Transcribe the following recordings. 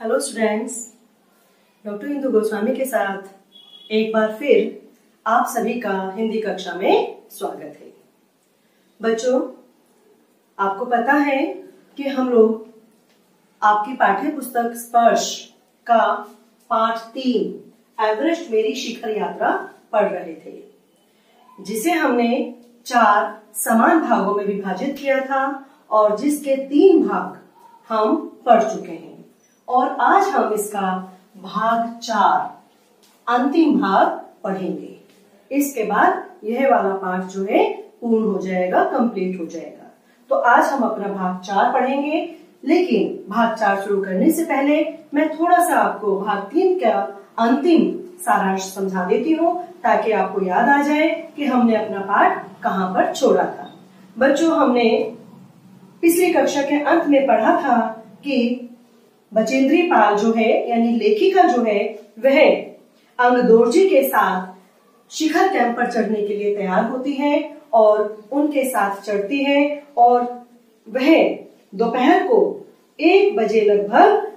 Hello students, doctor Indu Goswami के साथ एक बार फिर आप सभी का हिंदी कक्षा में स्वागत है। बच्चों, आपको पता है कि हम लोग आपकी पाठ्य पुस्तक स्पर्श का पाठ 3 एवरेस्ट मेरी शिखर यात्रा पढ़ रहे थे, जिसे हमने 4 समान भागों में विभाजित किया था और जिसके 3 भाग हम पढ़ चुके हैं। और आज हम इसका भाग 4 अंतिम भाग पढ़ेंगे। इसके बाद यह वाला पाठ जो है पूर्ण हो जाएगा, कंप्लीट हो जाएगा। तो आज हम अपना भाग 4 पढ़ेंगे, लेकिन भाग 4 शुरू करने से पहले मैं थोड़ा सा आपको भाग 3 का अंतिम सारांश समझा देती हूँ, ताकि आपको याद आ जाए कि हमने अपना पाठ कहाँ पर छोड़ा था। बच्चों, हमने पिछली कक्षा के अंत में पढ़ा था कि बचेंद्री पाल जो है यानी लेखिका जो है वह अंगदोर्जी के साथ शिखर कैंप पर चढ़ने के लिए तैयार होती है और उनके साथ चढ़ती है और वह दोपहर को 1 बजे लगभग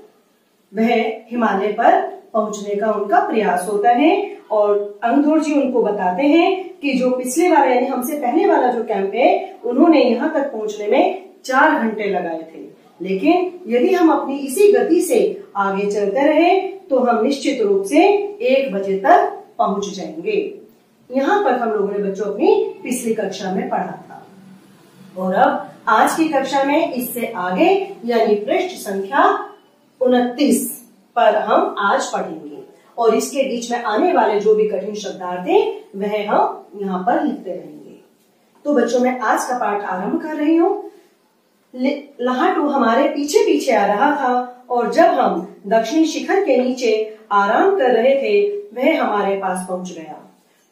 वह हिमालय पर पहुंचने का उनका प्रयास होता है। और अंगदोर्जी उनको बताते हैं कि जो पिछले वाला यानी हमसे पहले वाला जो कैंप है उन्होंने यहाँ तक पहुंचने में 4 घंटे लगाए थे, लेकिन यदि हम अपनी इसी गति से आगे चलते रहे तो हम निश्चित रूप से 1 बजे तक पहुंच जाएंगे। यहाँ पर हम लोगों ने बच्चों अपनी पिछली कक्षा में पढ़ा था। और अब आज की कक्षा में इससे आगे यानी पृष्ठ संख्या 29 पर हम आज पढ़ेंगे और इसके बीच में आने वाले जो भी कठिन शब्दार्थ हैं वह हम यहाँ पर लिखते रहेंगे। तो बच्चों, मैं आज का पाठ आरंभ कर रही हूँ। लहाटू हमारे पीछे पीछे आ रहा था और जब हम दक्षिणी शिखर के नीचे आराम कर रहे थे वह हमारे पास पहुंच गया।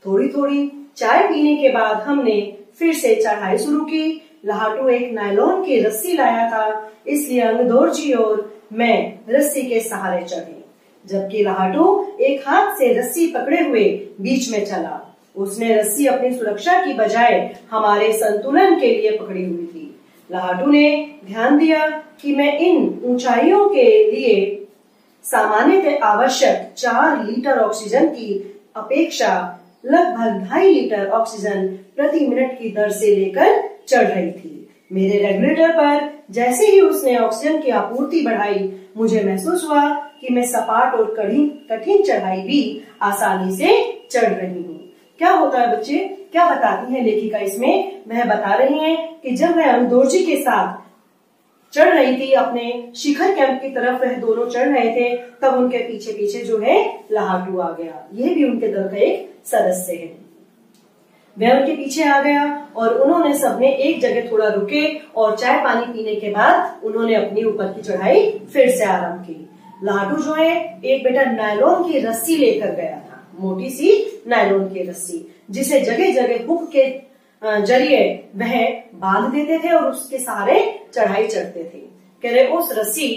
थोड़ी थोड़ी चाय पीने के बाद हमने फिर से चढ़ाई शुरू की। लहाटू एक नायलॉन की रस्सी लाया था, इसलिए अंगदोर्जी और मैं रस्सी के सहारे चढ़े, जबकि लहाटू एक हाथ से रस्सी पकड़े हुए बीच में चला। उसने रस्सी अपनी सुरक्षा की बजाय हमारे संतुलन के लिए पकड़ी हुई थी। लहाटू ने ध्यान दिया कि मैं इन ऊंचाइयों के लिए सामान्यतः आवश्यक 4 लीटर ऑक्सीजन की अपेक्षा लगभग 2.5 लीटर ऑक्सीजन प्रति मिनट की दर से लेकर चढ़ रही थी। मेरे रेगुलेटर पर जैसे ही उसने ऑक्सीजन की आपूर्ति बढ़ाई, मुझे महसूस हुआ कि मैं सपाट और कठिन चढ़ाई भी आसानी से चढ़ रही हूँ। क्या होता है बच्चे, क्या बताती है लेखिका इसमें? वह बता रही है कि जब वह अंगदोर्जी के साथ चढ़ रही थी अपने शिखर कैंप की तरफ, वह दोनों चढ़ रहे थे, तब उनके पीछे पीछे जो है लहाटू आ गया। यह भी उनके दल का एक सदस्य है। वह उनके पीछे आ गया और उन्होंने सबने एक जगह थोड़ा रुके और चाय पानी पीने के बाद उन्होंने अपनी ऊपर की चढ़ाई फिर से आरंभ की। लहाटू जो है एक बेटा नायलॉन की रस्सी लेकर गया था, मोटी सी नायलॉन की रस्सी, जिसे जगह जगह हुक के जरिए वह बांध देते थे और उसके सहारे चढ़ाई चढ़ते थे। कह रहे उस रस्सी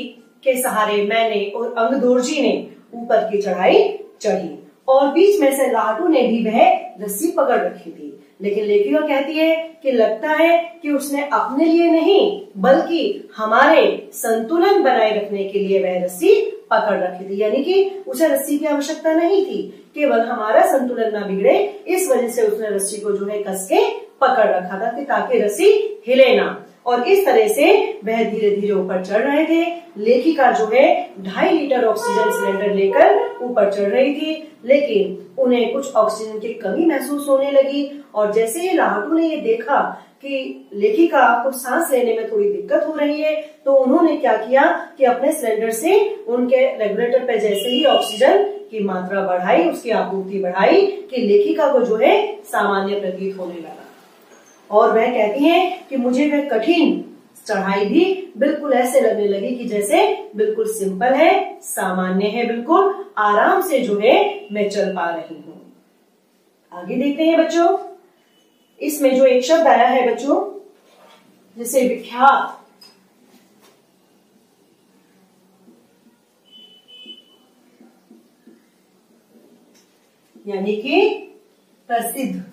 के सहारे मैंने और अंगदोर्जी ने ऊपर की चढ़ाई चढ़ी और बीच में से लहाटू ने भी वह रस्सी पकड़ रखी थी। लेकिन लेखिका कहती है कि लगता है कि उसने अपने लिए नहीं बल्कि हमारे संतुलन बनाए रखने के लिए वह रस्सी पकड़ रखी थी, यानी कि उसे रस्सी की आवश्यकता नहीं थी, केवल हमारा संतुलन ना बिगड़े इस वजह से उसने रस्सी को जो है कस के पकड़ रखा था ताकि रस्सी हिले ना। और इस तरह से वह धीरे धीरे ऊपर चढ़ रहे थे। लेखिका जो है 2.5 लीटर ऑक्सीजन सिलेंडर लेकर ऊपर चढ़ रही थी, लेकिन उन्हें कुछ ऑक्सीजन की कमी महसूस होने लगी। और जैसे ही लहाटू ने ये देखा कि लेखिका को सांस लेने में थोड़ी दिक्कत हो रही है, तो उन्होंने क्या किया कि अपने सिलेंडर से उनके रेगुलेटर पे जैसे ही ऑक्सीजन की मात्रा बढ़ाई, उसकी आपूर्ति बढ़ाई कि लेखिका को जो है सामान्य प्रतीत होने लगा। और वह कहती हैं कि मुझे वह कठिन चढ़ाई भी बिल्कुल ऐसे लगने लगी कि जैसे बिल्कुल सिंपल है, सामान्य है, बिल्कुल आराम से जो है मैं चल पा रही हूँ। आगे देखते हैं बच्चों, इसमें जो एक शब्द आया है बच्चों, जैसे विख्यात, यानी कि प्रसिद्ध,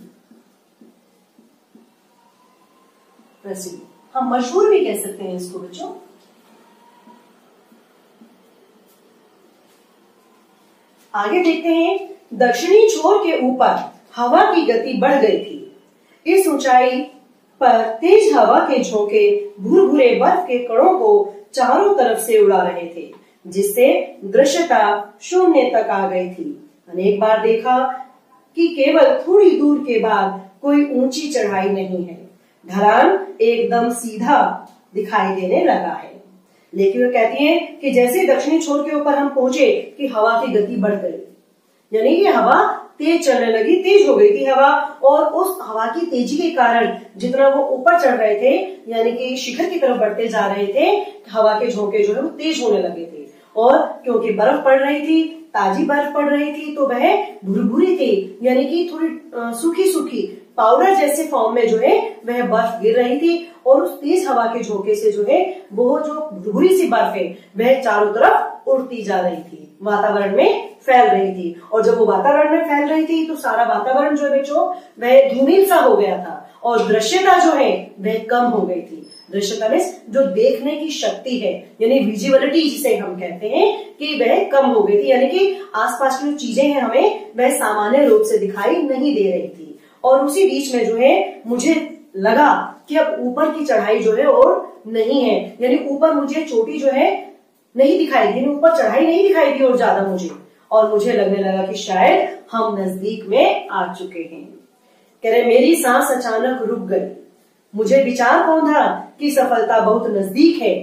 हम मशहूर भी कह सकते हैं इसको बच्चों। आगे देखते हैं। दक्षिणी छोर के ऊपर हवा की गति बढ़ गई थी। इस ऊंचाई पर तेज हवा के झोंके भूरे बर्फ के कणों को चारों तरफ से उड़ा रहे थे, जिससे दृश्यता शून्य तक आ गई थी। अनेक बार देखा कि केवल थोड़ी दूर के बाद कोई ऊंची चढ़ाई नहीं है, ढलान एकदम सीधा दिखाई देने लगा है। लेकिन वो कहती है कि जैसे दक्षिणी छोर के ऊपर हम पहुंचे कि हवा की गति बढ़ गई, यानी कि हवा तेज चलने लगी, तेज हो गई थी हवा, और उस हवा की तेजी के कारण जितना वो ऊपर चढ़ रहे थे, यानी कि शिखर की तरफ बढ़ते जा रहे थे, हवा के झोंके जो है वो तेज होने लगे थे। और क्योंकि बर्फ पड़ रही थी, ताजी बर्फ पड़ रही थी, तो वह भुरभुरी थी, यानी कि थोड़ी सूखी सूखी पाउडर जैसे फॉर्म में जो है वह बर्फ गिर रही थी। और उस तेज हवा के झोंके से जो है वो जो भुरभुरी सी बर्फ है वह चारों तरफ उड़ती जा रही थी, वातावरण में फैल रही थी। और जब वो वातावरण में फैल रही थी तो सारा वातावरण जो है बच्चों वह धूमिल सा हो गया था, और दृश्यता जो है वह कम हो गई थी। दृश्यता में जो देखने की शक्ति है, यानी विजिबिलिटी जिसे हम कहते हैं, कि वह कम हो गई थी, यानी कि आसपास की जो चीजें हैं हमें वह सामान्य रूप से दिखाई नहीं दे रही थी। और उसी बीच में जो है मुझे लगा कि अब ऊपर की चढ़ाई जो है और नहीं है, यानी ऊपर मुझे चोटी जो है नहीं दिखाई दी, ऊपर चढ़ाई नहीं दिखाई दी और ज्यादा मुझे लगने लगा कि शायद हम नजदीक में आ चुके हैं। कह रहे मेरी सांस अचानक रुक गई। मुझे विचार पहुंचा कि सफलता बहुत नजदीक है।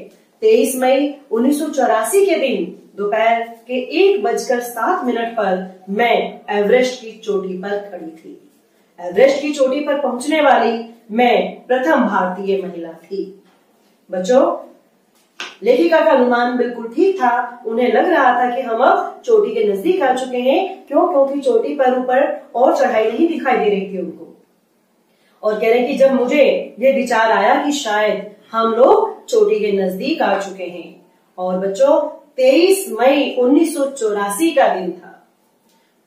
23 मई 1984 के दिन दोपहर के 1:07 पर मैं एवरेस्ट की चोटी पर खड़ी थी। एवरेस्ट की चोटी पर पहुंचने वाली मैं प्रथम भारतीय महिला थी। बच्चों, लेखिका का अनुमान बिल्कुल ठीक था। उन्हें लग रहा था कि हम अब चोटी के नजदीक आ चुके हैं। क्यों? क्योंकि चोटी पर ऊपर और चढ़ाई नहीं दिखाई दे रही थी उनको। और कह रहे कि जब मुझे ये विचार आया कि शायद हम लोग चोटी के नजदीक आ चुके हैं। और बच्चों 23 मई 1984 का दिन था।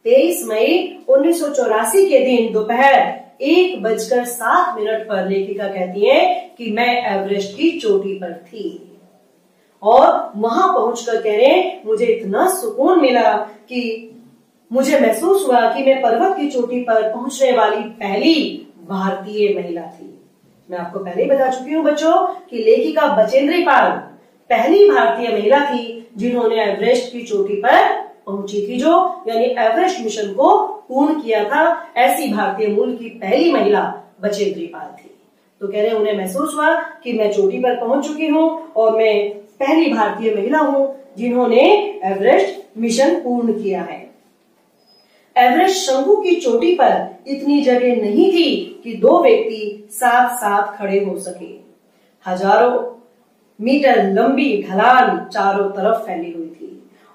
23 मई 1984 के दिन दोपहर 1:07 पर लेखिका कहती है कि मैं एवरेस्ट की चोटी पर थी। और वहां पहुंचकर कह रहे मुझे इतना सुकून मिला कि मुझे महसूस हुआ कि मैं पर्वत की चोटी पर पहुंचने वाली पहली भारतीय महिला थी। मैं आपको पहले ही बता चुकी हूँ बच्चों कि लेखिका बचेंद्री पाल पहली भारतीय महिला थी जिन्होंने एवरेस्ट की चोटी पर पहुंची थी, जो यानी एवरेस्ट मिशन को पूर्ण किया था। ऐसी भारतीय मूल की पहली महिला बचेंद्री पाल थी। तो कह रहे उन्हें महसूस हुआ कि मैं चोटी पर पहुंच चुकी हूँ और मैं पहली भारतीय महिला हूँ जिन्होंने एवरेस्ट मिशन पूर्ण किया है। एवरेस्ट शंकु की चोटी पर इतनी जगह नहीं थी कि दो व्यक्ति साथ साथ खड़े हो सके। हजारों मीटर लंबी ढलान चारों तरफ फैली हुई थी।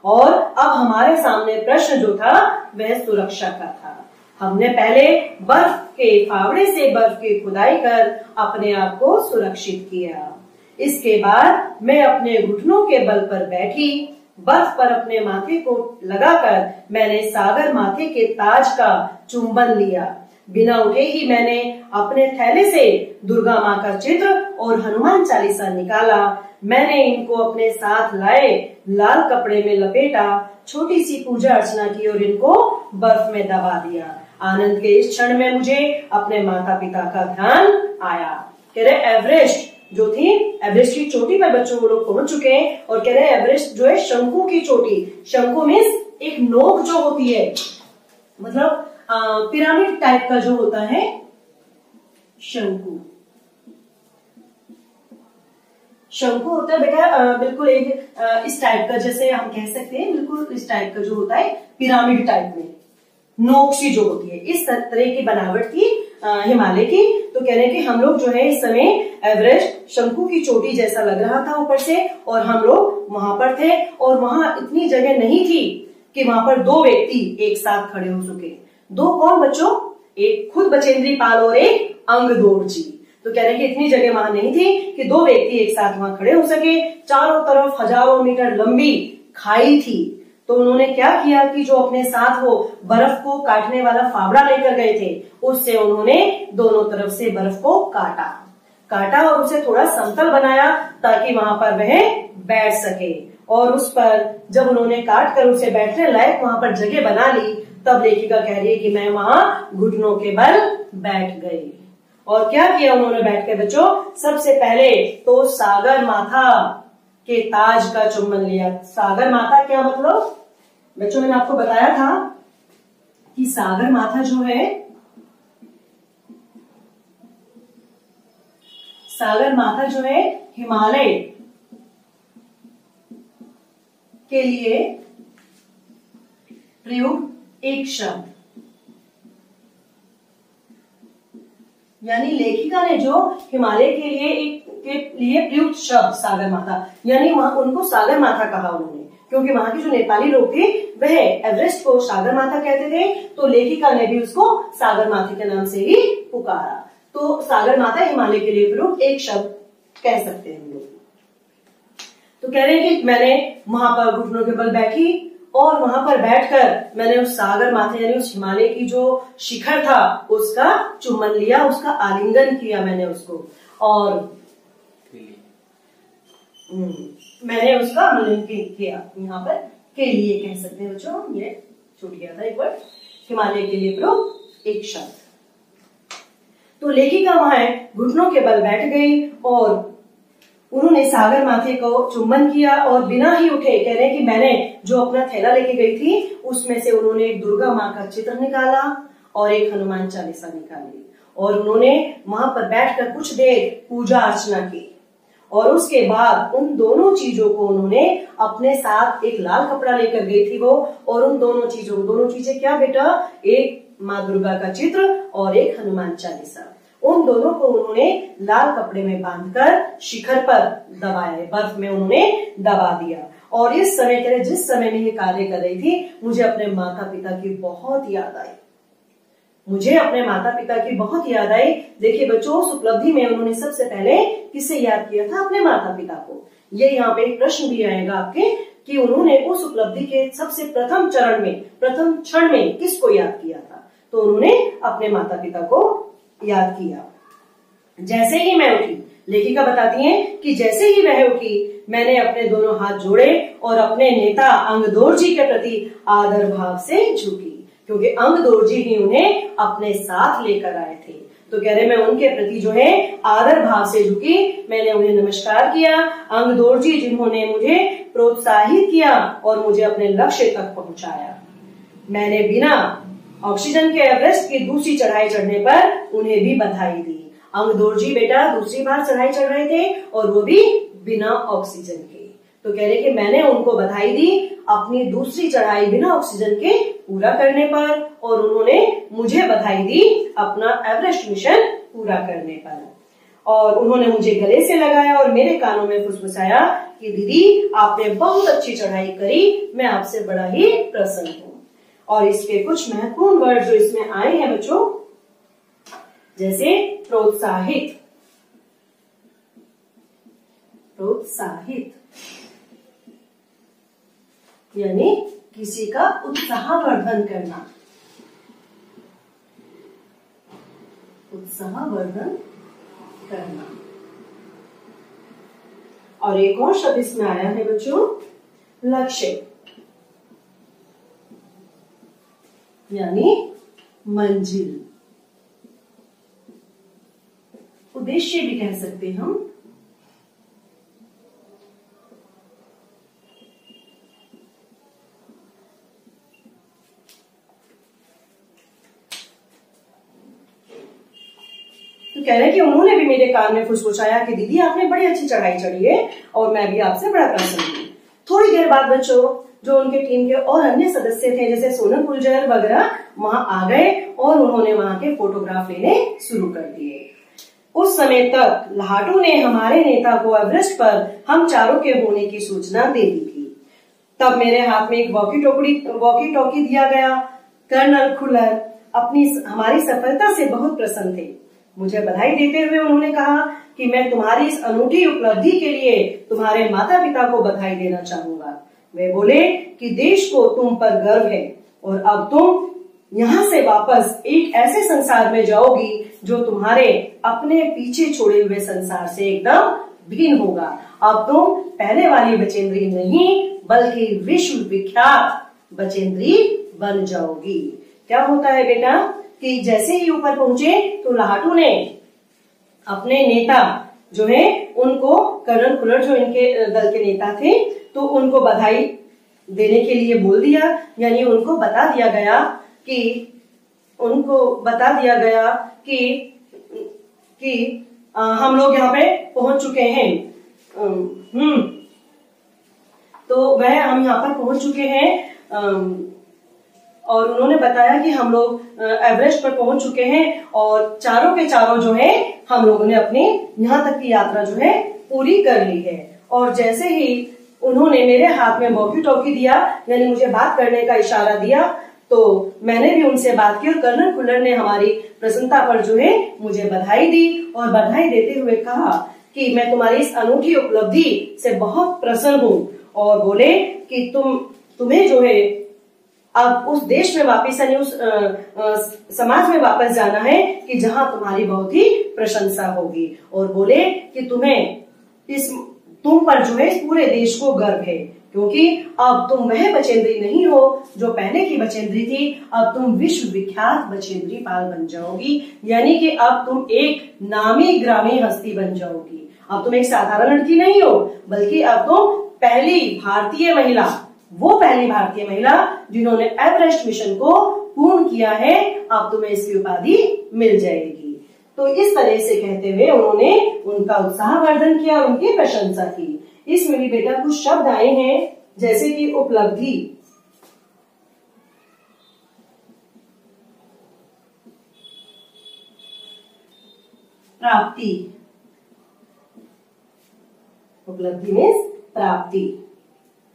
और अब हमारे सामने प्रश्न जो था वह सुरक्षा का था। हमने पहले बर्फ के फावड़े से बर्फ की खुदाई कर अपने आप को सुरक्षित किया। इसके बाद मैं अपने घुटनों के बल पर बैठी। बर्फ पर अपने माथे को लगाकर मैंने सागर माथे के ताज का चुंबन लिया। बिना उठे ही मैंने अपने थैले से दुर्गा माँ का चित्र और हनुमान चालीसा निकाला। मैंने इनको अपने साथ लाए लाल कपड़े में लपेटा, छोटी सी पूजा अर्चना की और इनको बर्फ में दबा दिया। आनंद के इस क्षण में मुझे अपने माता पिता का ध्यान आया। कह रहे एवरेस्ट जो थी, एवरेस्ट की चोटी पर बच्चों वो लोग पहुंच चुके हैं। और कह रहे एवरेस्ट जो है शंकु की चोटी, शंकु मीन्स एक नोक जो होती है, मतलब पिरामिड टाइप का जो होता है शंकु। शंकु होता है बेटा बिल्कुल एक इस टाइप का, जैसे हम कह सकते हैं बिल्कुल इस टाइप का जो होता है पिरामिड टाइप में नोक सी जो होती है, इस तरह की बनावट थी हिमालय की। तो कह रहे हैं कि हम लोग जो है इस समय एवरेस्ट शंकु की चोटी जैसा लग रहा था ऊपर से, और हम लोग वहां पर थे। और वहां इतनी जगह नहीं थी कि वहां पर दो व्यक्ति एक साथ खड़े हो सके। दो कौन बच्चों? एक खुद बचेंद्री पाल और एक अंगदोर जी। तो कह रहे हैं कि इतनी जगह वहां नहीं थी कि दो व्यक्ति एक साथ वहां खड़े हो सके। चारों तरफ हजारों मीटर लंबी खाई थी। तो उन्होंने क्या किया कि जो अपने साथ वो बर्फ को काटने वाला फावड़ा लेकर गए थे, उससे उन्होंने दोनों तरफ से बर्फ को काटा और उसे थोड़ा समतल बनाया ताकि वहां पर वह बैठ सके। और उस पर जब उन्होंने काट कर उसे बैठने लायक वहां पर जगह बना ली, तब लेखिका कह रही है कि मैं वहां घुटनों के बल बैठ गई। और क्या किया उन्होंने बैठ के बच्चों? सबसे पहले तो सागर माथा के ताज का चुम्बन लिया। सागर माथा क्या मतलब? बच्चों मैंने आपको बताया था कि सागर माथा जो है, सागर माथा जो है हिमालय के लिए प्रयुक्त एक शब्द, यानी लेखिका ने जो हिमालय के लिए प्रयुक्त शब्द सागर माथा, यानी वहां उनको सागर माथा कहा उन्होंने, क्योंकि वहां के जो नेपाली लोग थे वह एवरेस्ट को सागर माथा कहते थे, तो लेखिका ने भी उसको सागर माथा के नाम से ही पुकारा। तो सागर माथा हिमालय के लिए प्रयुक्त एक शब्द कह सकते हैं हम लोग। तो कह रहे हैं कि मैंने वहां पर घुटनों के बल बैठी और वहां पर बैठकर मैंने उस सागर माथे यानी उस हिमालय की जो शिखर था उसका चुम्बन लिया, उसका आलिंगन किया मैंने उसको, और मैंने उसका आलिंगन किया। यहाँ पर के लिए कह सकते हैं बच्चों, ये छूट गया था एक वर्ड, हिमालय के लिए प्रयुक्त एक शब्द। तो लेखिका वहां घुटनों के बल बैठ गई और उन्होंने सागर माथे को चुम्बन किया और बिना ही उठे कह रहे हैं कि मैंने जो अपना थैला लेके गई थी उसमें से उन्होंने एक दुर्गा माँ का चित्र निकाला और एक हनुमान चालीसा निकाली और उन्होंने वहां पर बैठकर कुछ देर पूजा अर्चना की और उसके बाद उन दोनों चीजों को उन्होंने अपने साथ, एक लाल कपड़ा लेकर गई थी वो, और उन दोनों चीजें क्या बेटा? एक माँ दुर्गा का चित्र और एक हनुमान चालीसा, उन दोनों को उन्होंने लाल कपड़े में बांधकर शिखर पर दबाया, बर्फ में उन्होंने दबा दिया। और इस समय कह रहे जिस समय में ये कार्य कर रही थी मुझे अपने माता पिता की बहुत याद आई, मुझे अपने माता पिता की बहुत याद आई। देखिए बच्चों, उस उपलब्धि में उन्होंने सबसे पहले किससे याद किया था? अपने माता पिता को। ये यहाँ पे एक प्रश्न भी आएगा आपके कि उन्होंने उस उपलब्धि के सबसे प्रथम चरण में, प्रथम क्षण में किसको याद किया था? तो उन्होंने अपने माता पिता को याद किया। जैसे ही मैं उठी, लेखिका बताती हैं कि जैसे ही वह उठी मैंने अपने दोनों हाथ जोड़े और अपने नेता अंगदोरजी के प्रति आदर भाव से झुकी, क्योंकि अंगदोरजी ही उन्हें अपने साथ लेकर आए थे। तो कह रहे मैं उनके प्रति जो है आदर भाव से झुकी, मैंने उन्हें नमस्कार किया। अंगदोरजी जिन्होंने मुझे प्रोत्साहित किया और मुझे अपने लक्ष्य तक पहुंचाया। मैंने बिना ऑक्सीजन के एवरेस्ट की दूसरी चढ़ाई चढ़ने पर उन्हें भी बधाई दी। अंगदोरजी बेटा दूसरी बार चढ़ाई चढ़ रहे थे और वो भी बिना ऑक्सीजन के। तो कह रहे कि मैंने उनको बधाई दी अपनी दूसरी चढ़ाई बिना ऑक्सीजन के पूरा करने पर, और उन्होंने मुझे बधाई दी अपना एवरेस्ट मिशन पूरा करने पर। और उन्होंने मुझे गले से लगाया और मेरे कानों में फुसफुसाया कि दीदी आपने बहुत अच्छी चढ़ाई करी, मैं आपसे बड़ा ही प्रसन्न हूँ। और इसके कुछ महत्वपूर्ण वर्ड जो इसमें आए हैं बच्चों, जैसे प्रोत्साहित, प्रोत्साहित यानी किसी का उत्साहवर्धन करना, उत्साहवर्धन करना। और एक और शब्द इसमें आया है बच्चों, लक्ष्य यानी मंजिल, उद्देश्य भी कह सकते हैं हम। तो कह रहे हैं कि उन्होंने भी मेरे कान में फुसफुसाया कि दीदी आपने बड़ी अच्छी चढ़ाई चढ़ी है और मैं भी आपसे बड़ा प्रसन्न हूँ। थोड़ी देर बाद बच्चों जो उनके टीम के और अन्य सदस्य थे जैसे सोनम गुर्जर वगैरह वहां आ गए और उन्होंने वहां के फोटोग्राफ लेने शुरू कर दिए। उस समय तक लाटू ने हमारे नेता को एवरेस्ट पर हम चारों के होने की सूचना दे दी थी। तब मेरे हाथ में एक वॉकी टॉकी दिया गया। कर्नल खुलर हमारी सफलता से बहुत प्रसन्न थे। मुझे बधाई देते हुए उन्होंने कहा कि मैं तुम्हारी इस अनूठी उपलब्धि के लिए तुम्हारे माता पिता को बधाई देना चाहूंगा। वे बोले कि देश को तुम पर गर्व है और अब तुम यहाँ से वापस एक ऐसे संसार में जाओगी जो तुम्हारे अपने पीछे छोड़े हुए संसार से एकदम भिन्न होगा। अब तुम पहले वाली बचेंद्री नहीं बल्कि विश्व विख्यात बचेंद्री बन जाओगी। क्या होता है बेटा कि जैसे ही ऊपर पहुंचे तो लाहटू ने अपने नेता जो है उनको, कर्नल फुलर जो इनके दल के नेता थे, तो उनको बधाई देने के लिए बोल दिया। यानी उनको बता दिया गया कि हम लोग यहाँ पे पहुंच चुके हैं। तो हम यहाँ पर पहुंच चुके हैं और उन्होंने बताया कि हम लोग एवरेस्ट पर पहुंच चुके हैं और चारों के चारों जो है हम लोगों ने अपनी यहाँ तक की यात्रा जो है पूरी कर ली है। और जैसे ही उन्होंने मेरे हाथ में वॉकी टॉकी दिया, यानी मुझे बात करने का इशारा दिया, तो मैंने भी उनसे बात की और कर्नल फुलर ने हमारी प्रसन्नता पर जो है मुझे बधाई दी और बधाई देते हुए कहा कि मैं तुम्हारी इस अनूठी उपलब्धि से बहुत प्रसन्न हूँ, और बोले कि तुम्हें जो है अब उस देश में वापस, यानी उस समाज में वापस जाना है कि जहां तुम्हारी बहुत ही प्रशंसा होगी। और बोले कि तुम पर जो है इस पूरे देश को गर्व है, क्योंकि अब तुम वह बचेंद्री नहीं हो जो पहले की बचेंद्री थी, अब तुम विश्व विख्यात बचेंद्री पाल बन जाओगी। यानी कि अब तुम एक नामी ग्रामी हस्ती बन जाओगी। अब तुम एक साधारण लड़की नहीं हो, बल्कि अब तुम पहली भारतीय महिला जिन्होंने एवरेस्ट मिशन को पूर्ण किया है, अब तुम्हें इसकी उपाधि मिल जाएगी। तो इस तरह से कहते हुए उन्होंने उनका उत्साहवर्धन किया और उनकी प्रशंसा की। इसमें भी बेटा कुछ शब्द आए हैं, जैसे कि उपलब्धि, प्राप्ति, उपलब्धि मीन्स प्राप्ति,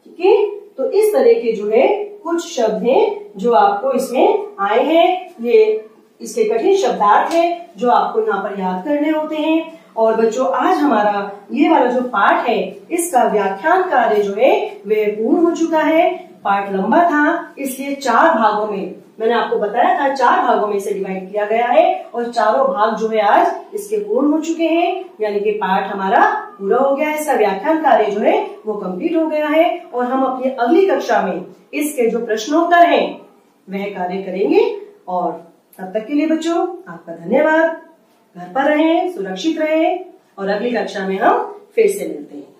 ठीक है। तो इस तरह के जो है कुछ शब्द हैं जो आपको इसमें आए हैं। ये इसके कठिन शब्दार्थ है जो आपको यहाँ पर याद करने होते हैं। और बच्चों, आज हमारा ये वाला जो पाठ है इसका व्याख्यान कार्य जो है वह पूर्ण हो चुका है। पाठ लंबा था, इसलिए 4 भागों में, मैंने आपको बताया था 4 भागों में इसे डिवाइड किया गया है और चारों भाग जो है आज इसके पूर्ण हो चुके हैं। यानी कि पाठ हमारा पूरा हो गया है, इसका व्याख्यान कार्य जो है वो कंप्लीट हो गया है। और हम अपनी अगली कक्षा में इसके जो प्रश्नोत्तर हैं वह कार्य करेंगे। और तब तक के लिए बच्चों आपका धन्यवाद। घर पर रहें, सुरक्षित रहें और अगली कक्षा में हम फिर से मिलते हैं।